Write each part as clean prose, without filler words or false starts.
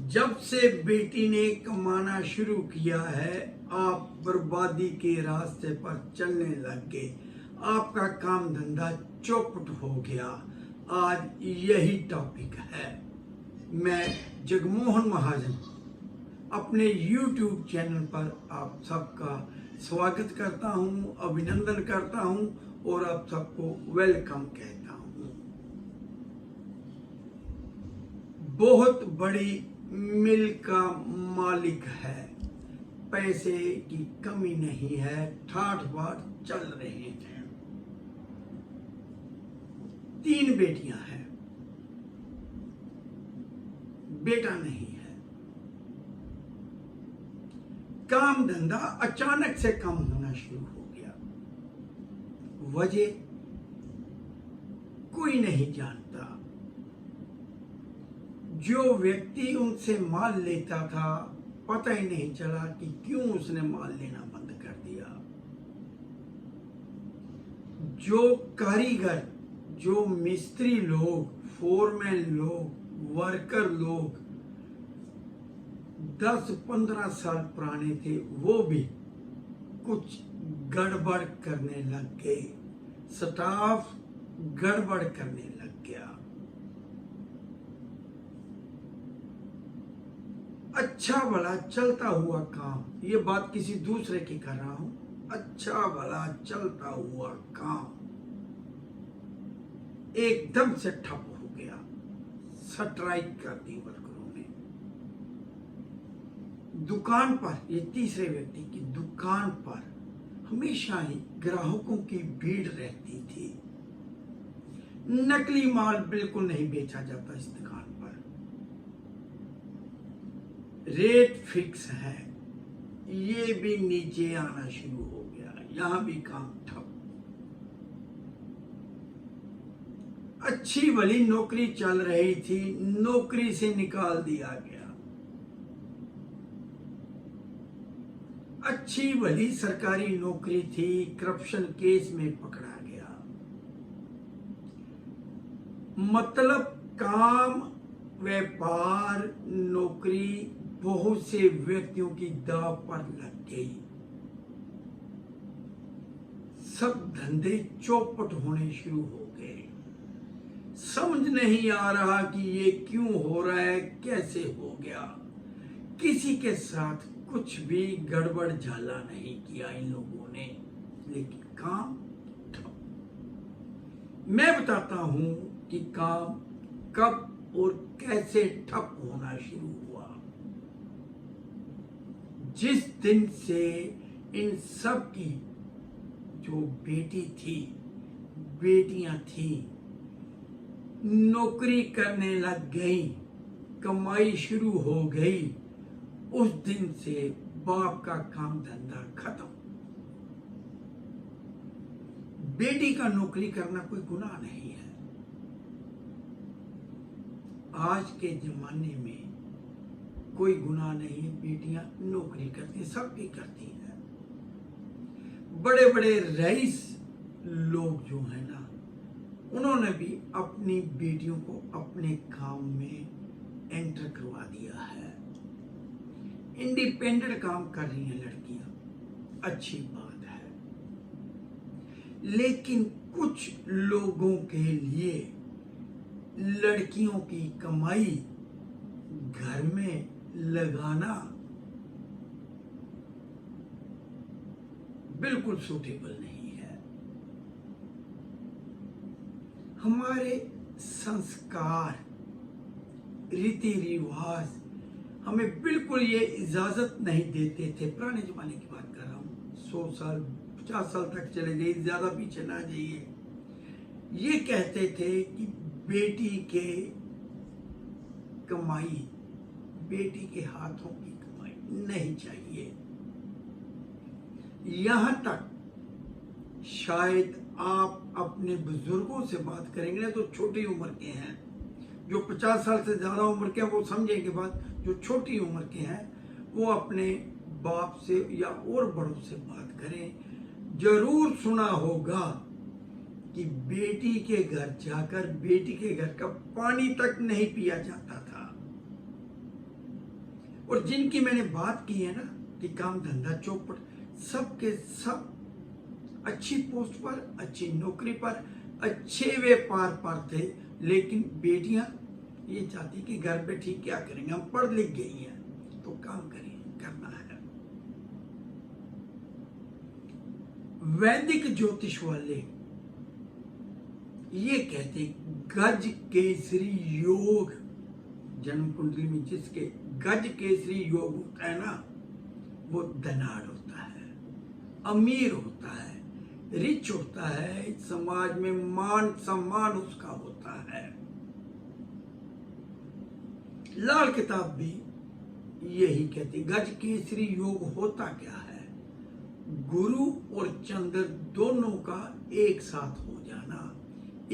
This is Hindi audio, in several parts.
जब से बेटी ने कमाना शुरू किया है, आप बर्बादी के रास्ते पर चलने लग गए। आपका काम धंधा चौपट हो गया। आज यही टॉपिक है। मैं जगमोहन महाजन अपने YouTube चैनल पर आप सबका स्वागत करता हूं, अभिनंदन करता हूं और आप सबको वेलकम कहता हूं। बहुत बड़ी मिल का मालिक है, पैसे की कमी नहीं है, ठाठ बाट चल रहे हैं। 3 बेटियां हैं, बेटा नहीं है। काम धंधा अचानक से कम होना शुरू हो गया। वजह कोई नहीं जानता। जो व्यक्ति उनसे माल लेता था, पता ही नहीं चला कि क्यों उसने माल लेना बंद कर दिया। जो कारीगर, जो मिस्त्री लोग, फोरमैन लोग, वर्कर लोग 10-15 साल पुराने थे, वो भी कुछ गड़बड़ करने लग गए। स्टाफ गड़बड़ करने लग गया। अच्छा भला चलता हुआ काम, ये बात किसी दूसरे की कर रहा हूं, अच्छा भला चलता हुआ काम एकदम से ठप हो गया। स्ट्राइक कर दी वर्करों ने। दुकान पर, ये तीसरे व्यक्ति की दुकान पर हमेशा ही ग्राहकों की भीड़ रहती थी। नकली माल बिल्कुल नहीं बेचा जाता इस दुकान पर। रेट फिक्स है, ये भी नीचे आना शुरू हो गया। यहां भी काम ठप। अच्छी भली नौकरी चल रही थी, नौकरी से निकाल दिया गया। अच्छी भली सरकारी नौकरी थी, करप्शन केस में पकड़ा गया। मतलब काम, व्यापार, नौकरी बहुत से व्यक्तियों की दाव पर लग गई। सब धंधे चौपट होने शुरू हो गए। समझ नहीं आ रहा कि ये क्यों हो रहा है, कैसे हो गया। किसी के साथ कुछ भी गड़बड़ झाला नहीं किया इन लोगों ने, लेकिन काम ठप। मैं बताता हूं कि काम कब और कैसे ठप होना शुरू हुआ। जिस दिन से इन सब की जो बेटी थी, बेटियां थी, नौकरी करने लग गई, कमाई शुरू हो गई, उस दिन से बाप का काम धंधा खत्म। बेटी का नौकरी करना कोई गुनाह नहीं है। आज के जमाने में कोई गुनाह नहीं है। बेटियां नौकरी करती, सब भी करती हैं। बड़े बड़े रईस लोग जो है ना, उन्होंने भी अपनी बेटियों को अपने काम में एंटर करवा दिया है। इंडिपेंडेंट काम कर रही हैं लड़कियां, अच्छी बात है। लेकिन कुछ लोगों के लिए लड़कियों की कमाई घर में लगाना बिल्कुल सूटेबल नहीं है। हमारे संस्कार, रीति रिवाज हमें बिल्कुल ये इजाजत नहीं देते थे। पुराने जमाने की बात कर रहा हूं, 100 साल 50 साल तक चले जाइए, ज्यादा पीछे ना जाइए। ये कहते थे कि बेटी के कमाई, बेटी के हाथों की कमाई नहीं चाहिए। यहां तक शायद आप अपने बुजुर्गों से बात करेंगे ना, तो छोटी उम्र के हैं, जो 50 साल से ज्यादा उम्र के हैं वो समझेंगे बात। जो छोटी उम्र के हैं वो अपने बाप से या और बड़ों से बात करें। जरूर सुना होगा कि बेटी के घर जाकर बेटी के घर का पानी तक नहीं पिया जाता था। और जिनकी मैंने बात की है ना कि काम धंधा चौपट, सबके सब अच्छी पोस्ट पर, अच्छी नौकरी पर, अच्छे व्यापार पर थे। लेकिन बेटियां ये चाहती कि घर पे ठीक क्या करेंगे, हम पढ़ लिख गई हैं तो काम करना है। वैदिक ज्योतिष वाले ये कहते गज केसरी योग, जन्म कुंडली में जिसके गज केसरी योग होता है ना, वो धनाढ़ होता है, अमीर होता है, रिच होता है, समाज में मान सम्मान उसका होता है। लाल किताब भी यही कहती। गज केसरी योग होता क्या है? गुरु और चंद्र दोनों का एक साथ हो जाना,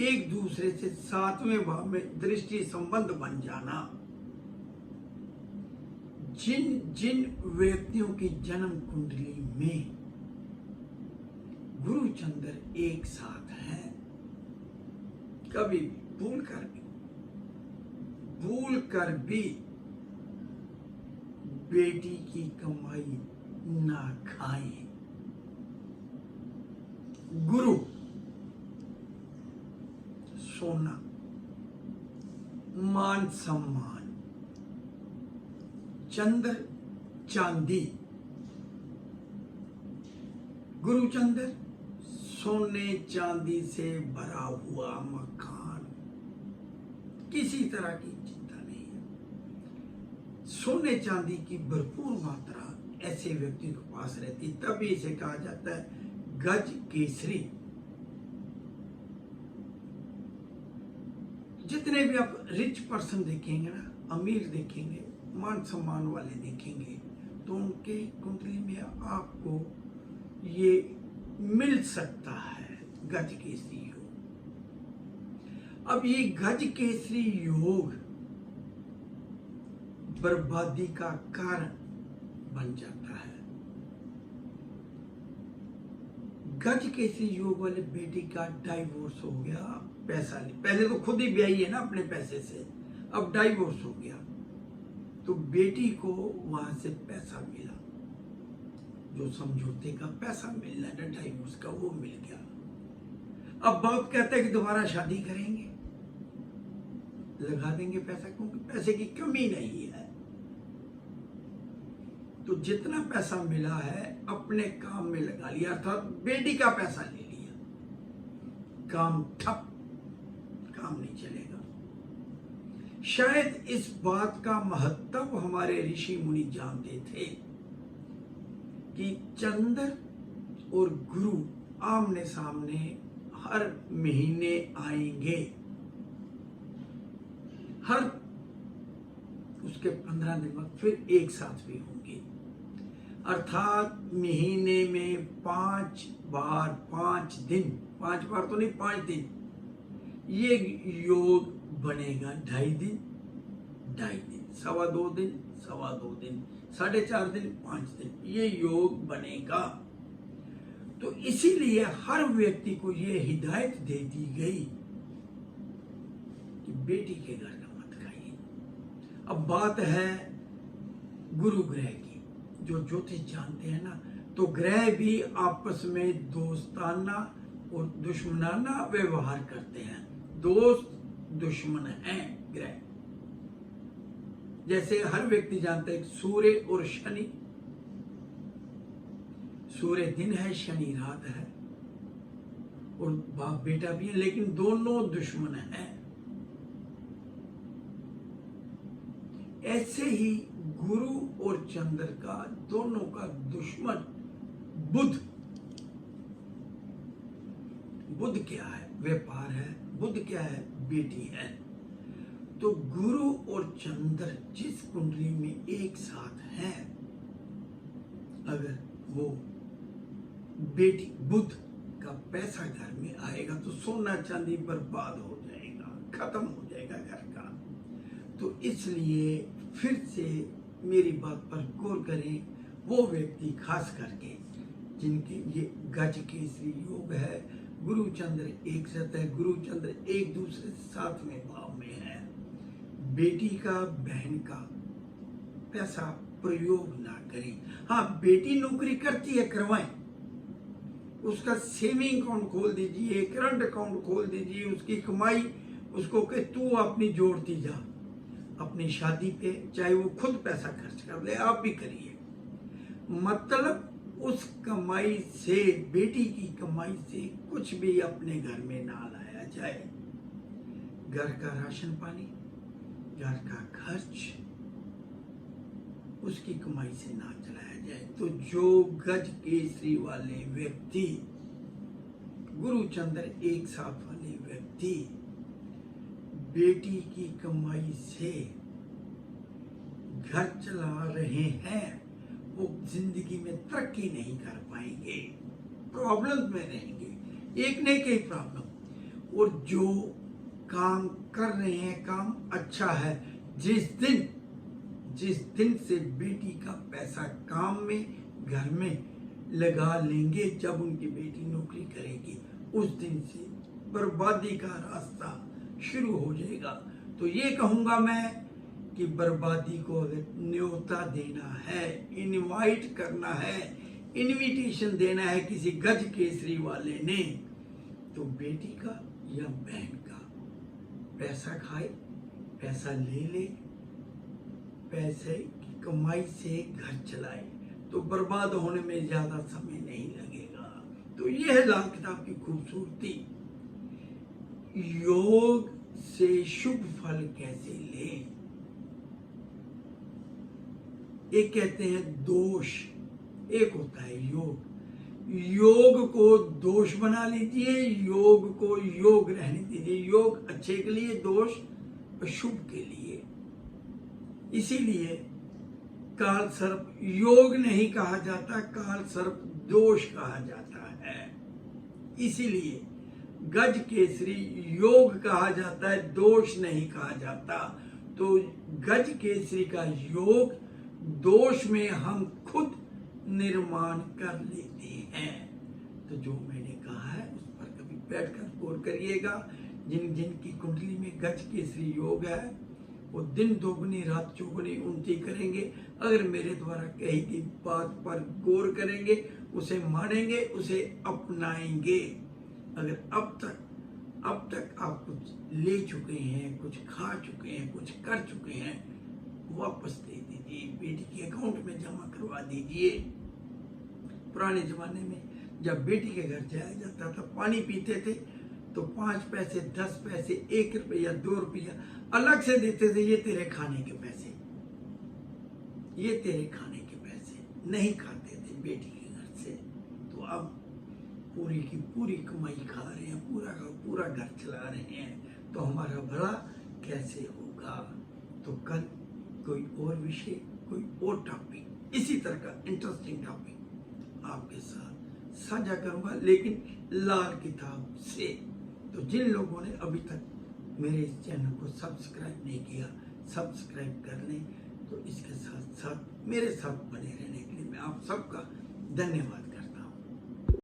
एक दूसरे से सातवें भाव में दृष्टि संबंध बन जाना। जिन जिन व्यक्तियों की जन्म कुंडली में गुरु चंद्र एक साथ है, कभी भूल कर भी बेटी की कमाई ना खाएं। गुरु सोना, मान सम्मान, चंद्र चांदी। गुरु चंद्र सोने चांदी से भरा हुआ मकान, किसी तरह की चिंता नहीं है। सोने चांदी की भरपूर मात्रा ऐसे व्यक्ति के पास रहती, तभी इसे कहा जाता है गज केसरी। जितने भी आप रिच पर्सन देखेंगे ना, अमीर देखेंगे, मान सम्मान वाले देखेंगे, तो उनके कुंडली में आपको ये मिल सकता है गज केसरी योग। अब ये गज केसरी योग बर्बादी का कारण बन जाता है। गज केसरी योग वाले बेटी का डाइवोर्स हो गया, पैसा नहीं, पहले तो खुद ही ब्याही है ना अपने पैसे से, अब डाइवोर्स हो गया तो बेटी को वहां से पैसा मिला, जो समझौते का पैसा मिलना है डाइवोर्स का, वो मिल गया। अब बाप कहता है कि दोबारा शादी करेंगे, लगा देंगे पैसा, क्योंकि पैसे की कमी नहीं है। तो जितना पैसा मिला है अपने काम में लगा लिया, अर्थात बेटी का पैसा ले लिया, काम ठप, काम नहीं चलेगा। शायद इस बात का महत्व हमारे ऋषि मुनि जानते थे कि चंद्र और गुरु आमने सामने हर महीने आएंगे, हर उसके 15 दिन बाद फिर एक साथ भी होंगे, अर्थात महीने में 5 बार 5 दिन, 5 बार तो नहीं 5 दिन ये योग बनेगा। 2.5 दिन, 2.5 दिन, 2.25 दिन, 2.25 दिन, 4.5 दिन, 5 दिन, ये योग बनेगा। तो इसीलिए हर व्यक्ति को ये हिदायत दे दी गई कि बेटी के घर का मत खाइए। अब बात है गुरु ग्रह की, जो ज्योतिष जानते हैं ना, तो ग्रह भी आपस में दोस्ताना और दुश्मनाना व्यवहार करते हैं। दोस्त दुश्मन हैं ग्रह। जैसे हर व्यक्ति जानता है सूर्य और शनि, सूर्य दिन है, शनि रात है, और बाप बेटा भी है, लेकिन दोनों दुश्मन हैं। ऐसे ही गुरु और चंद्र का दोनों का दुश्मन बुध। बुध क्या है? व्यापार है। बुध क्या है? बेटी है। तो गुरु और चंद्र जिस कुंडली में एक साथ हैं, अगर वो बेटी बुध का पैसा घर में आएगा तो सोना चांदी बर्बाद हो जाएगा, खत्म हो जाएगा घर का। तो इसलिए फिर से मेरी बात पर गौर करें, वो व्यक्ति खास करके जिनके ये गज केसरी योग है, गुरु चंद्र एक साथ है, गुरु चंद्र एक दूसरे साथ में भाव में है, बेटी का बहन का पैसा प्रयोग ना करें। हाँ, बेटी नौकरी करती है, करवाएं, उसका सेविंग अकाउंट खोल दीजिए, करंट अकाउंट खोल दीजिए, उसकी कमाई उसको कि तू अपनी जोड़ती जा अपनी शादी पे, चाहे वो खुद पैसा खर्च कर ले, आप भी करिए। मतलब उस कमाई से, बेटी की कमाई से कुछ भी अपने घर में ना लाया जाए। घर का राशन पानी, घर का खर्च उसकी कमाई से ना चलाया जाए। तो जो गज केसरी वाले व्यक्ति, गुरुचंद्र एक साथ वाले व्यक्ति बेटी की कमाई से घर चला रहे हैं, वो जिंदगी में तरक्की नहीं कर पाएंगे, प्रॉब्लम में रहेंगे, एक नहीं कई प्रॉब्लम। और जो काम कर रहे हैं, काम अच्छा है। जिस दिन से बेटी का पैसा काम में, घर में लगा लेंगे, जब उनकी बेटी नौकरी करेगी, उस दिन से बर्बादी का रास्ता शुरू हो जाएगा। तो ये कहूंगा मैं कि बर्बादी को अगर न्योता देना है, इनवाइट करना है, इनविटेशन देना है किसी गज केसरी वाले ने, तो बेटी का या बहन का पैसा खाए, पैसा ले, पैसे की कमाई से घर चलाए, तो बर्बाद होने में ज्यादा समय नहीं लगेगा। तो यह है लाल किताब की खूबसूरती। योग से शुभ फल कैसे लें? एक कहते हैं दोष, एक होता है योग। योग को दोष बना लीजिए, योग को योग रहने दीजिए। योग अच्छे के लिए, दोष अशुभ के लिए। इसीलिए काल सर्प योग नहीं कहा जाता, काल सर्प दोष कहा जाता है। इसीलिए गज केसरी योग कहा जाता है, दोष नहीं कहा जाता। तो गज केसरी का योग दोष में हम खुद निर्माण कर लेते हैं। तो जो मैंने कहा है उस पर कभी बैठकर गौर करिएगा। जिनकी कुंडली में गज केसरी योग है, वो दिन दोगुनी रात चौगुनी उन्नति करेंगे। अगर मेरे द्वारा कही गई बात पर गौर करेंगे, उसे मानेंगे, उसे अपनाएंगे। अगर अब तक आप कुछ ले चुके हैं, कुछ खा चुके हैं, कुछ कर चुके हैं, वापस दे दीजिए, बेटी के अकाउंट में जमा करवा दीजिए। पुराने जमाने में जब बेटी के घर जाया जाता था, पानी पीते थे तो 5 पैसे, 10 पैसे, 1 रुपया, 2 रुपया अलग से देते थे। ये तेरे खाने के पैसे, ये तेरे खाने के पैसे। नहीं खाते थे बेटी के घर से। तो अब पूरी की पूरी कमाई खा रहे हैं, पूरा का पूरा घर चला रहे हैं, तो हमारा भला कैसे होगा? तो कल कोई और विषय, कोई और टॉपिक, इसी तरह का इंटरेस्टिंग टॉपिक आपके साथ साझा करूंगा, लेकिन लाल किताब से। तो जिन लोगों ने अभी तक मेरे इस चैनल को सब्सक्राइब नहीं किया, सब्सक्राइब कर लें। तो इसके साथ साथ मेरे साथ बने रहने के लिए मैं आप सबका धन्यवाद